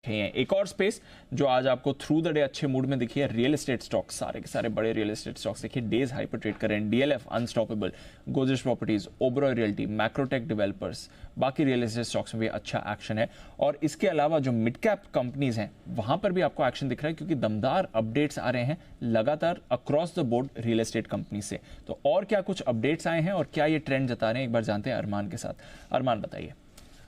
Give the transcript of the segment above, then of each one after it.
हैं। एक और स्पेस जो आज आपको थ्रू द डे अच्छे मूड में दिखी है, रियल एस्टेट स्टॉक्स, सारे के सारे बड़े रियल एस्टेट स्टॉक्स देखिए डेज हाई पर ट्रेड कर रहे हैं। DLF unstoppable, Godrej properties, Oberoi realty, Macrotech developers, बाकी रियल एस्टेट स्टॉक्स में भी अच्छा एक्शन है। और इसके अलावा जो मिड कैप कंपनीज हैं वहां पर भी आपको एक्शन दिख रहा है, क्योंकि दमदार अपडेट्स आ रहे हैं लगातार across the board real estate company से। तो और क्या कुछ अपडेट्स आए हैं और क्या ये ट्रेंड जता रहे हैं, एक बार जानते हैं अरमान के साथ। अरमान बताइए।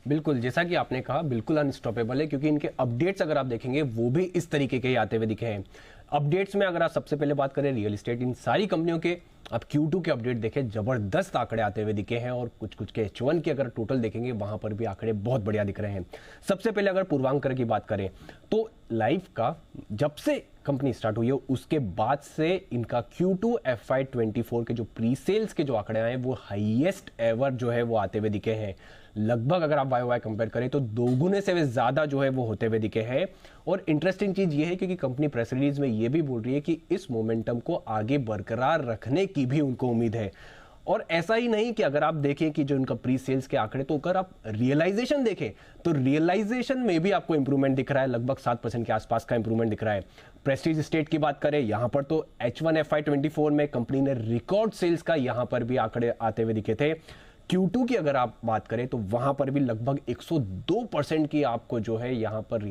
बिल्कुल, जैसा कि आपने कहा, बिल्कुल अनस्टॉपेबल है, क्योंकि इनके अपडेट्स अगर आप देखेंगे वो भी इस तरीके के ही आते हुए दिखे हैं। अपडेट्स में अगर आप सबसे पहले बात करें रियल एस्टेट, इन सारी कंपनियों के आप Q2 के अपडेट देखें, जबरदस्त आंकड़े आते हुए दिखे हैं। और कुछ कुछ के H1 के अगर टोटल देखेंगे वहां पर भी आंकड़े बहुत बढ़िया दिख रहे हैं। सबसे पहले अगर पूर्वांकर की बात करें तो लाइफ का जब से कंपनी स्टार्ट हुई है उसके बाद से इनका Q2 FY24 के जो प्री सेल्स के जो आंकड़े आए हैं वो हाईएस्ट एवर जो है वो आते हुए दिखे हैं। लगभग अगर आप YOY कंपेयर करें तो दोगुने से भी ज्यादा जो है वो होते हुए दिखे हैं। और इंटरेस्टिंग चीज ये है कि कंपनी प्रेस रिलीज में ये भी बोल रही है कि इस मोमेंटम को आगे बरकरार रखने की भी उनको उम्मीद है। और ऐसा ही नहीं कि अगर आप देखें कि जो इनका प्री सेल्स के आंकड़े, तो अगर आप रियलाइजेशन देखें तो रियलाइजेशन में भी आपको इंप्रूवमेंट दिख रहा है, लगभग 7% के आसपास का इंप्रूवमेंट दिख रहा है। प्रेस्टीज एस्टेट की बात करें, यहां पर तो H1 FY24 में कंपनी ने रिकॉर्ड सेल्स का यहां पर भी आंकड़े आते हुए दिखे थे। Q2 की अगर आप बात करें तो वहां पर भी लगभग 102% की आपको जो है यहां पर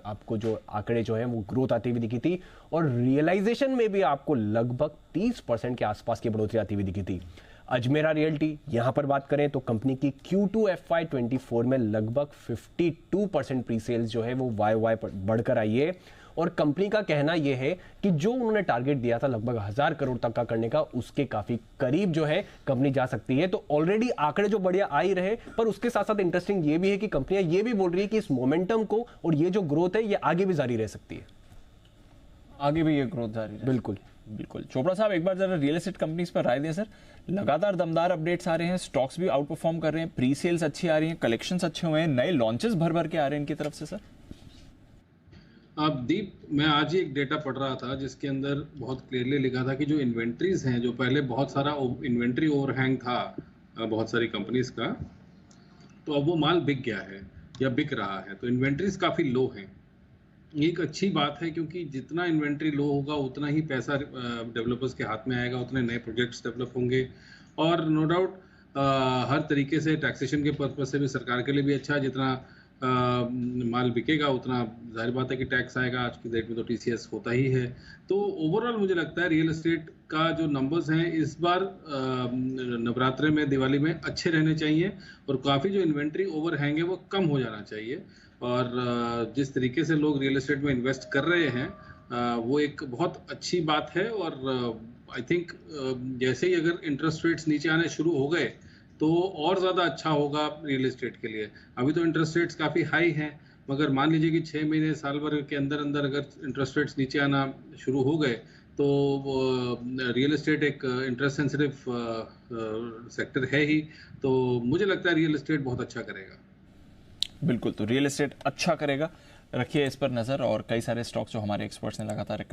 आपको जो आंकड़े जो है वो ग्रोथ आती हुई दिखी थी। और रियलाइजेशन में भी आपको लगभग 30% के आसपास की बढ़ोतरी आती हुई दिखी थी। अजमेरा रियल्टी यहां पर बात करें तो कंपनी की Q2 FY24 में लगभग 52% प्री सेल्स जो है वो YOY बढ़कर आई है। और कंपनी का कहना यह है कि जो उन्होंने टारगेट दिया था लगभग 1000 करोड़ तक का करने का, उसके काफी करीब जो है कंपनी जा सकती है। तो ऑलरेडी आंकड़े जो बढ़िया आ ही रहे, पर उसके साथ साथ इंटरेस्टिंग ये भी है कि कंपनियां ये भी बोल रही है कि इस मोमेंटम को और ये जो ग्रोथ है ये आगे भी जारी रह सकती है। आगे भी ये ग्रोथ जारी है। बिल्कुल बिल्कुल। चोपड़ा साहब एक बार जरा रियल एस्टेट कंपनीज पर राय दें सर। लगातार दमदार अपडेट्स आ रहे हैं, स्टॉक्स भी आउट परफॉर्म कर रहे हैं, प्री सेल्स अच्छी आ रही हैं, कलेक्शंस अच्छे हुए हैं, नए लॉन्चेस भर भर के आ रहे हैं इनकी तरफ से सर। आप दीप, मैं आज ही एक डेटा पढ़ रहा था जिसके अंदर बहुत क्लियरली लिखा था कि जो इन्वेंट्रीज हैं, जो पहले बहुत सारा इन्वेंट्री ओवरहैंग था बहुत सारी कंपनीज का, तो अब वो माल बिक गया है या बिक रहा है। तो इन्वेंट्रीज काफ़ी लो हैं। एक अच्छी बात है, क्योंकि जितना इन्वेंट्री लो होगा उतना ही पैसा डेवलपर्स के हाथ में आएगा, उतने नए प्रोजेक्ट्स डेवलप होंगे। और नो डाउट हर तरीके से टैक्सेशन के पर्पज से भी सरकार के लिए भी अच्छा है। जितना माल बिकेगा उतना जाहिर बात है कि टैक्स आएगा। आज की डेट में तो TCS होता ही है। तो ओवरऑल मुझे लगता है रियल एस्टेट का जो नंबर्स हैं इस बार नवरात्रे में, दिवाली में अच्छे रहने चाहिए। और काफ़ी जो इन्वेंट्री ओवरहैंग है वो कम हो जाना चाहिए। और जिस तरीके से लोग रियल एस्टेट में इन्वेस्ट कर रहे हैं वो एक बहुत अच्छी बात है। और आई थिंक जैसे ही अगर इंटरेस्ट रेट्स नीचे आने शुरू हो गए तो और ज़्यादा अच्छा होगा रियल एस्टेट के लिए। अभी तो इंटरेस्ट रेट्स काफ़ी हाई हैं, मगर मान लीजिए कि 6 महीने साल भर के अंदर अंदर अगर इंटरेस्ट रेट्स नीचे आना शुरू हो गए तो रियल एस्टेट एक इंटरेस्ट सेंसिटिव सेक्टर है ही। तो मुझे लगता है रियल एस्टेट बहुत अच्छा करेगा। बिल्कुल, तो रियल एस्टेट अच्छा करेगा, रखिए इस पर नज़र। और कई सारे स्टॉक्स जो हमारे एक्सपर्ट्स ने लगातार